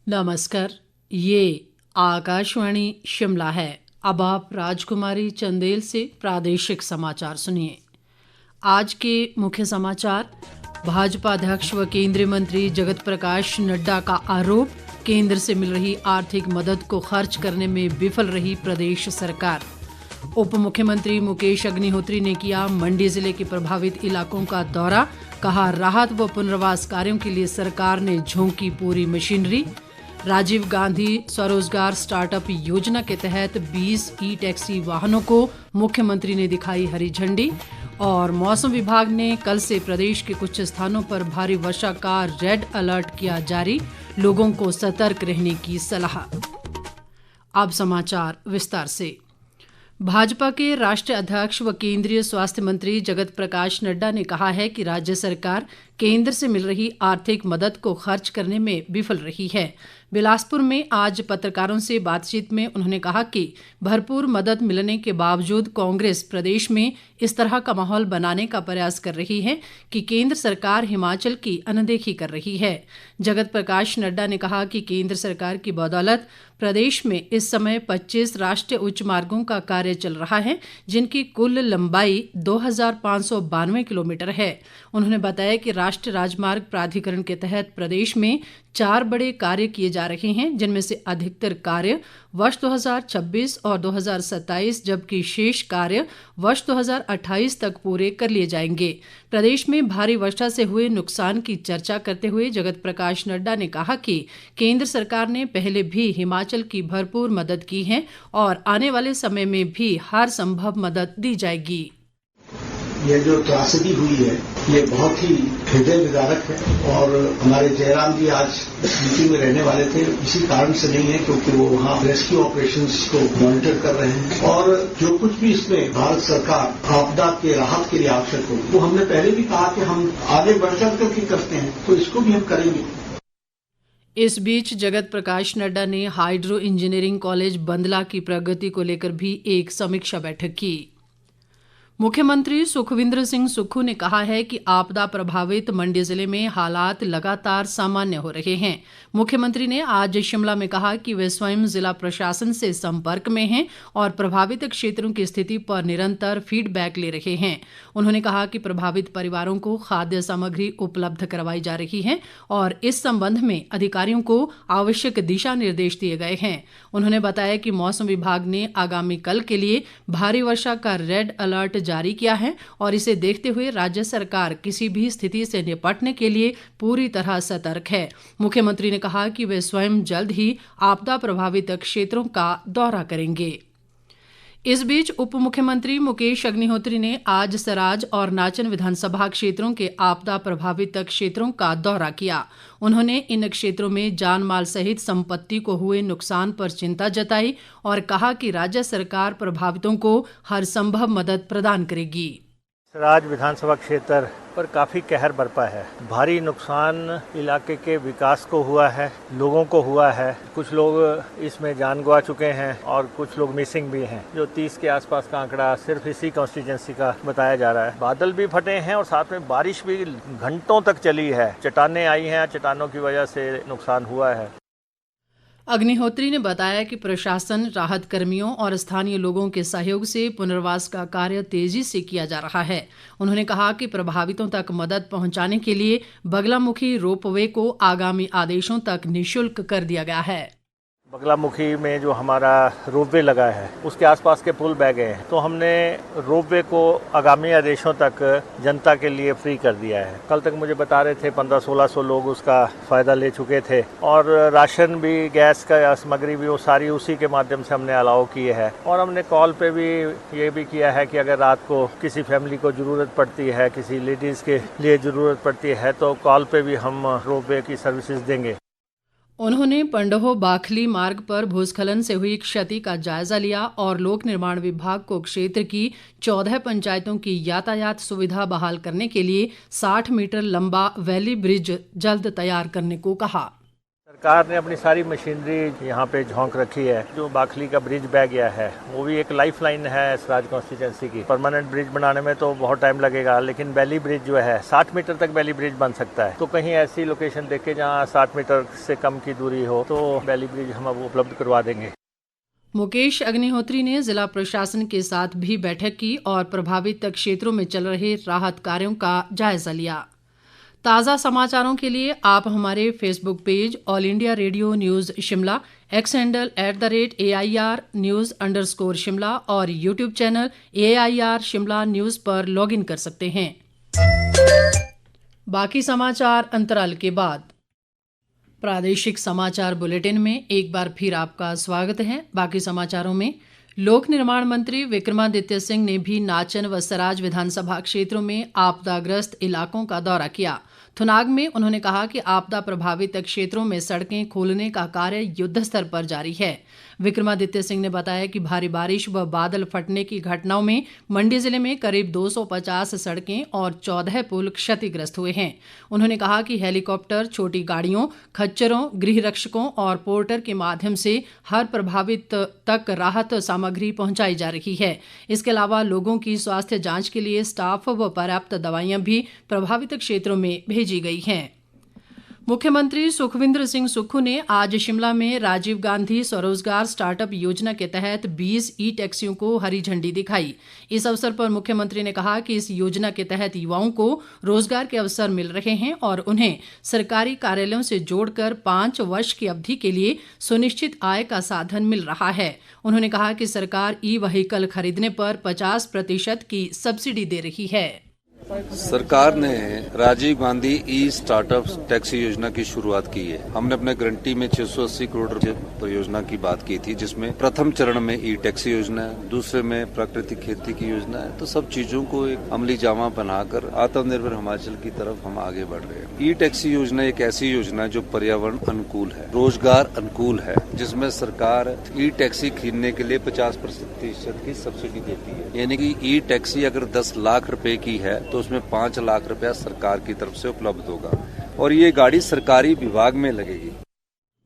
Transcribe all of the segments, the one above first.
नमस्कार। ये आकाशवाणी शिमला है। अब आप राजकुमारी चंदेल से प्रादेशिक समाचार सुनिए। आज के मुख्य समाचार। भाजपा अध्यक्ष व केंद्रीय मंत्री जगत प्रकाश नड्डा का आरोप, केंद्र से मिल रही आर्थिक मदद को खर्च करने में विफल रही प्रदेश सरकार। उप मुख्यमंत्री मुकेश अग्निहोत्री ने किया मंडी जिले के प्रभावित इलाकों का दौरा, कहा राहत व पुनर्वास कार्यों के लिए सरकार ने झोंकी पूरी मशीनरी। राजीव गांधी स्वरोजगार स्टार्टअप योजना के तहत 20 ई टैक्सी वाहनों को मुख्यमंत्री ने दिखाई हरी झंडी। और मौसम विभाग ने कल से प्रदेश के कुछ स्थानों पर भारी वर्षा का रेड अलर्ट किया जारी, लोगों को सतर्क रहने की सलाह। अब समाचार विस्तार से। भाजपा के राष्ट्रीय अध्यक्ष व केंद्रीय स्वास्थ्य मंत्री जगत प्रकाश नड्डा ने कहा है कि राज्य सरकार केंद्र से मिल रही आर्थिक मदद को खर्च करने में विफल रही है। बिलासपुर में आज पत्रकारों से बातचीत में उन्होंने कहा कि भरपूर मदद मिलने के बावजूद कांग्रेस प्रदेश में इस तरह का माहौल बनाने का प्रयास कर रही है कि केंद्र सरकार हिमाचल की अनदेखी कर रही है। जगत प्रकाश नड्डा ने कहा कि केंद्र सरकार की बदौलत प्रदेश में इस समय 25 राष्ट्रीय उच्च मार्गों का कार्य चल रहा है, जिनकी कुल लंबाई 2592 किलोमीटर है। उन्होंने बताया कि राष्ट्रीय राजमार्ग प्राधिकरण के तहत प्रदेश में 4 बड़े कार्य किए जा रहे हैं, जिनमें से अधिकतर कार्य वर्ष 2026 और 2027 जबकि शेष कार्य वर्ष 2028 तक पूरे कर लिए जाएंगे। प्रदेश में भारी वर्षा से हुए नुकसान की चर्चा करते हुए जगत प्रकाश नड्डा ने कहा कि केंद्र सरकार ने पहले भी हिमाचल की भरपूर मदद की है और आने वाले समय में भी हर संभव मदद दी जाएगी। ये जो त्रासदी हुई है ये बहुत ही हृदय विदारक है और हमारे जयराम जी आज यूपी में रहने वाले थे, इसी कारण से नहीं है क्योंकि वो वहाँ रेस्क्यू ऑपरेशंस को मॉनिटर कर रहे हैं और जो कुछ भी इसमें भारत सरकार आपदा के राहत के लिए आवश्यक हो वो हमने पहले भी कहा कि हम आगे बढ़ चढ़ करके करते हैं, तो इसको भी हम करेंगे। इस बीच जगत प्रकाश नड्डा ने हाइड्रो इंजीनियरिंग कॉलेज बंदला की प्रगति को लेकर भी एक समीक्षा बैठक की। मुख्यमंत्री सुखविंदर सिंह सुक्खू ने कहा है कि आपदा प्रभावित मंडी जिले में हालात लगातार सामान्य हो रहे हैं। मुख्यमंत्री ने आज शिमला में कहा कि वे स्वयं जिला प्रशासन से संपर्क में हैं और प्रभावित क्षेत्रों की स्थिति पर निरंतर फीडबैक ले रहे हैं। उन्होंने कहा कि प्रभावित परिवारों को खाद्य सामग्री उपलब्ध करवाई जा रही है और इस संबंध में अधिकारियों को आवश्यक दिशा निर्देश दिए गए हैं। उन्होंने बताया कि मौसम विभाग ने आगामी कल के लिए भारी वर्षा का रेड अलर्ट जारी किया है और इसे देखते हुए राज्य सरकार किसी भी स्थिति से निपटने के लिए पूरी तरह सतर्क है। मुख्यमंत्री ने कहा कि वे स्वयं जल्द ही आपदा प्रभावित क्षेत्रों का दौरा करेंगे। इस बीच उप मुख्यमंत्री मुकेश अग्निहोत्री ने आज सराज और नाचन विधानसभा क्षेत्रों के आपदा प्रभावित क्षेत्रों का दौरा किया। उन्होंने इन क्षेत्रों में जान माल सहित संपत्ति को हुए नुकसान पर चिंता जताई और कहा कि राज्य सरकार प्रभावितों को हर संभव मदद प्रदान करेगी। सराज विधानसभा क्षेत्र पर काफ़ी कहर बरपा है। भारी नुकसान इलाके के विकास को हुआ है, लोगों को हुआ है। कुछ लोग इसमें जान गंवा चुके हैं और कुछ लोग मिसिंग भी हैं। जो 30 के आसपास का आंकड़ा सिर्फ इसी कॉन्स्टिट्यूंसी का बताया जा रहा है। बादल भी फटे हैं और साथ में बारिश भी घंटों तक चली है। चट्टानें आई हैं, चट्टानों की वजह से नुकसान हुआ है। अग्निहोत्री ने बताया कि प्रशासन, राहत कर्मियों और स्थानीय लोगों के सहयोग से पुनर्वास का कार्य तेजी से किया जा रहा है। उन्होंने कहा कि प्रभावितों तक मदद पहुंचाने के लिए बगलामुखी रोपवे को आगामी आदेशों तक निःशुल्क कर दिया गया है। बगलामुखी में जो हमारा रोपवे लगा है उसके आसपास के पुल बह गए हैं, तो हमने रोपवे को आगामी आदेशों तक जनता के लिए फ्री कर दिया है। कल तक मुझे बता रहे थे 1500-1600 लोग उसका फायदा ले चुके थे और राशन भी, गैस का सामग्री भी, वो सारी उसी के माध्यम से हमने अलाउ किए है। और हमने कॉल पे भी ये भी किया है कि अगर रात को किसी फैमिली को ज़रूरत पड़ती है, किसी लेडीज़ के लिए ज़रूरत पड़ती है, तो कॉल पे भी हम रोपवे की सर्विसेज देंगे। उन्होंने पंडोह बाखली मार्ग पर भूस्खलन से हुई क्षति का जायजा लिया और लोक निर्माण विभाग को क्षेत्र की 14 पंचायतों की यातायात सुविधा बहाल करने के लिए 60 मीटर लंबा वैली ब्रिज जल्द तैयार करने को कहा। सरकार ने अपनी सारी मशीनरी यहाँ पे झोंक रखी है। जो बाखली का ब्रिज बह गया है वो भी एक लाइफ लाइन है सराज कॉन्स्टिट्यूंसी की। परमानेंट ब्रिज बनाने में तो बहुत टाइम लगेगा, लेकिन बैली ब्रिज जो है 60 मीटर तक बैली ब्रिज बन सकता है। तो कहीं ऐसी लोकेशन देखे जहाँ 60 मीटर से कम की दूरी हो तो बैली ब्रिज हम अब उपलब्ध करवा देंगे। मुकेश अग्निहोत्री ने जिला प्रशासन के साथ भी बैठक की और प्रभावित क्षेत्रों में चल रहे राहत कार्यों का जायजा लिया। ताज़ा समाचारों के लिए आप हमारे Facebook page all India radio news Shimla, x handle @AIR News_शिमला और YouTube channel AIR Shimla news पर लॉगिन कर सकते हैं। बाकी समाचार अंतराल के बाद। प्रादेशिक समाचार बुलेटिन में एक बार फिर आपका स्वागत है। बाकी समाचारों में लोक निर्माण मंत्री विक्रमादित्य सिंह ने भी नाचन व सराज विधानसभा क्षेत्रों में आपदाग्रस्त इलाकों का दौरा किया। थुनाग में उन्होंने कहा कि आपदा प्रभावित क्षेत्रों में सड़कें खोलने का कार्य युद्ध स्तर पर जारी है। विक्रमादित्य सिंह ने बताया कि भारी बारिश व बादल फटने की घटनाओं में मंडी जिले में करीब 250 सड़कें और 14 पुल क्षतिग्रस्त हुए हैं। उन्होंने कहा कि हेलीकॉप्टर, छोटी गाड़ियों, खच्चरों, गृह रक्षकों और पोर्टर के माध्यम से हर प्रभावित तक राहत सामग्री पहुंचाई जा रही है। इसके अलावा लोगों की स्वास्थ्य जांच के लिए स्टाफ व पर्याप्त दवाइयां भी प्रभावित क्षेत्रों में भेजी गई हैं। मुख्यमंत्री सुखविंदर सिंह सुक्खू ने आज शिमला में राजीव गांधी स्वरोजगार स्टार्टअप योजना के तहत 20 ई-टैक्सियों को हरी झंडी दिखाई। इस अवसर पर मुख्यमंत्री ने कहा कि इस योजना के तहत युवाओं को रोजगार के अवसर मिल रहे हैं और उन्हें सरकारी कार्यालयों से जोड़कर 5 वर्ष की अवधि के लिए सुनिश्चित आय का साधन मिल रहा है। उन्होंने कहा कि सरकार ई-व्हीकल खरीदने पर 50% की सब्सिडी दे रही है। सरकार ने राजीव गांधी ई स्टार्टअप टैक्सी योजना की शुरुआत की है। हमने अपने गारंटी में 680 करोड़ रुपए परियोजना की बात की थी, जिसमें प्रथम चरण में ई टैक्सी योजना है, दूसरे में प्राकृतिक खेती की योजना है। तो सब चीजों को एक अमली जामा बनाकर आत्मनिर्भर हिमाचल की तरफ हम आगे बढ़ रहे हैं। ई टैक्सी योजना एक ऐसी योजना है जो पर्यावरण अनुकूल है, रोजगार अनुकूल है, जिसमें सरकार ई टैक्सी खरीदने के लिए 50% की सब्सिडी देती है। यानी कि ई टैक्सी अगर 10 लाख रुपए की है तो उसमें 5 लाख रुपया सरकार की तरफ से उपलब्ध होगा और ये गाड़ी सरकारी विभाग में लगेगी।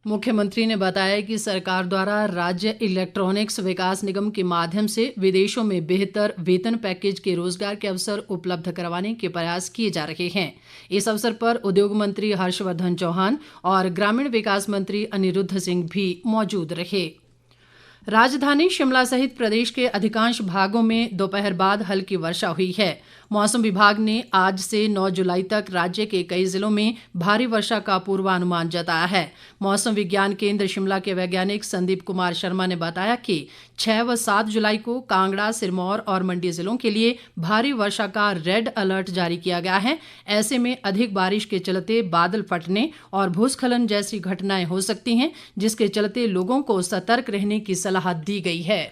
मुख्यमंत्री ने बताया कि सरकार द्वारा राज्य इलेक्ट्रॉनिक्स विकास निगम के माध्यम से विदेशों में बेहतर वेतन पैकेज के रोजगार के अवसर उपलब्ध करवाने के प्रयास किए जा रहे हैं। इस अवसर पर उद्योग मंत्री हर्षवर्धन चौहान और ग्रामीण विकास मंत्री अनिरुद्ध सिंह भी मौजूद रहे। राजधानी शिमला सहित प्रदेश के अधिकांश भागों में दोपहर बाद हल्की वर्षा हुई है। मौसम विभाग ने आज से 9 जुलाई तक राज्य के कई जिलों में भारी वर्षा का पूर्वानुमान जताया है। मौसम विज्ञान केंद्र शिमला के वैज्ञानिक संदीप कुमार शर्मा ने बताया कि 6 व 7 जुलाई को कांगड़ा, सिरमौर और मंडी जिलों के लिए भारी वर्षा का रेड अलर्ट जारी किया गया है। ऐसे में अधिक बारिश के चलते बादल फटने और भूस्खलन जैसी घटनाएं हो सकती हैं, जिसके चलते लोगों को सतर्क रहने की सलाह दी गई है।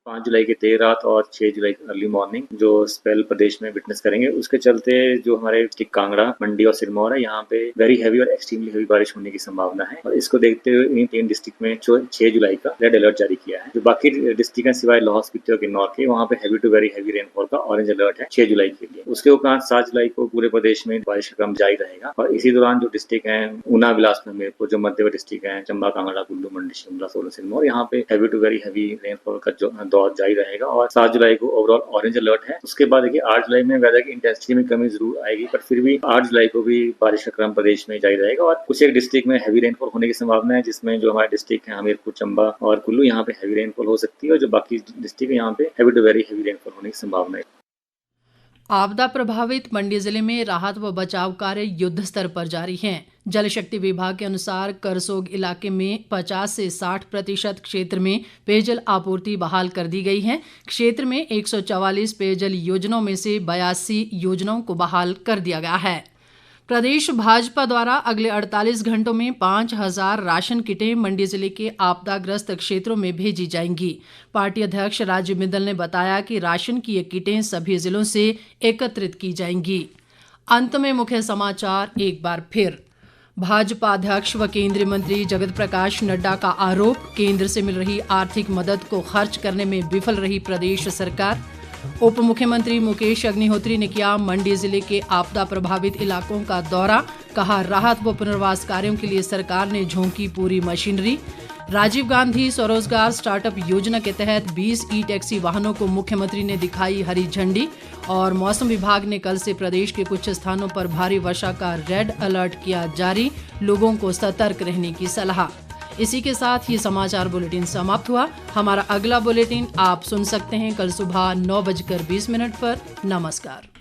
5 जुलाई की देर रात और 6 जुलाई की अर्ली मॉर्निंग जो स्पेल प्रदेश में विटनेस करेंगे, उसके चलते जो हमारे डिस्ट्रिक्ट कांगड़ा, मंडी और सिरमौर है, यहाँ पे वेरी हैवी और एक्सट्रीमली हैवी बारिश होने की संभावना है। और इसको देखते हुए इन 3 डिस्ट्रिक्ट में 6 जुलाई का रेड अलर्ट जारी किया है। जो बाकी डिस्ट्रिक्ट है सिवाय लाहौल स्पीति और किन्नौर के, वहाँ पे heavy to very heavy rainfall का ऑरेंज अलर्ट है 6 जुलाई के लिए। उसके उपरांत 7 जुलाई को पूरे प्रदेश में बारिश का क्रम जारी रहेगा। और इसी दौरान जो डिस्ट्रिक्ट है ऊना, बिलासपुर, हमीरपुर, जो मध्यवर्ती डिस्ट्रिक्ट है चंबा, कांगड़ा, कुल्लू, मंडी, शिमला, सोलन, सिरमौर, यहाँ पे heavy to very heavy rainfall का दौर जारी रहेगा। और 7 जुलाई को ओवरऑल ऑरेंज अलर्ट है। उसके बाद देखिए 8 जुलाई में वेदर की इंटेंसिटी में कमी जरूर आएगी, पर फिर भी 8 जुलाई को भी बारिश का क्रम प्रदेश में जारी रहेगा। और कुछ एक डिस्ट्रिक्ट में हैवी रेनफॉल होने की संभावना है, जिसमें जो हमारे डिस्ट्रिक्ट है हमीरपुर, चंबा और कुल्लू, यहाँ पे हैवी रेनफॉल हो सकती है। और जो बाकी डिस्ट्रिक्ट है यहाँ पे heavy to very heavy rainfall होने की संभावना है। आपदा प्रभावित मंडी जिले में राहत व बचाव कार्य युद्ध स्तर पर जारी हैं। जल शक्ति विभाग के अनुसार करसोग इलाके में 50 से 60% क्षेत्र में पेयजल आपूर्ति बहाल कर दी गई है। क्षेत्र में 144 पेयजल योजनाओं में से 82 योजनाओं को बहाल कर दिया गया है। प्रदेश भाजपा द्वारा अगले 48 घंटों में 5000 राशन किटें मंडी जिले के आपदाग्रस्त क्षेत्रों में भेजी जाएंगी। पार्टी अध्यक्ष राजीव बिंदल ने बताया कि राशन की ये किटें सभी जिलों से एकत्रित की जाएंगी। अंत में मुख्य समाचार एक बार फिर। भाजपा अध्यक्ष व केंद्रीय मंत्री जगत प्रकाश नड्डा का आरोप, केंद्र से मिल रही आर्थिक मदद को खर्च करने में विफल रही प्रदेश सरकार। उप मुख्यमंत्री मुकेश अग्निहोत्री ने किया मंडी जिले के आपदा प्रभावित इलाकों का दौरा, कहा राहत व पुनर्वास कार्यों के लिए सरकार ने झोंकी पूरी मशीनरी। राजीव गांधी स्वरोजगार स्टार्टअप योजना के तहत 20 ई टैक्सी वाहनों को मुख्यमंत्री ने दिखाई हरी झंडी। और मौसम विभाग ने कल से प्रदेश के कुछ स्थानों पर भारी वर्षा का रेड अलर्ट किया जारी, लोगों को सतर्क रहने की सलाह। इसी के साथ ये समाचार बुलेटिन समाप्त हुआ। हमारा अगला बुलेटिन आप सुन सकते हैं कल सुबह 9:20 पर। नमस्कार।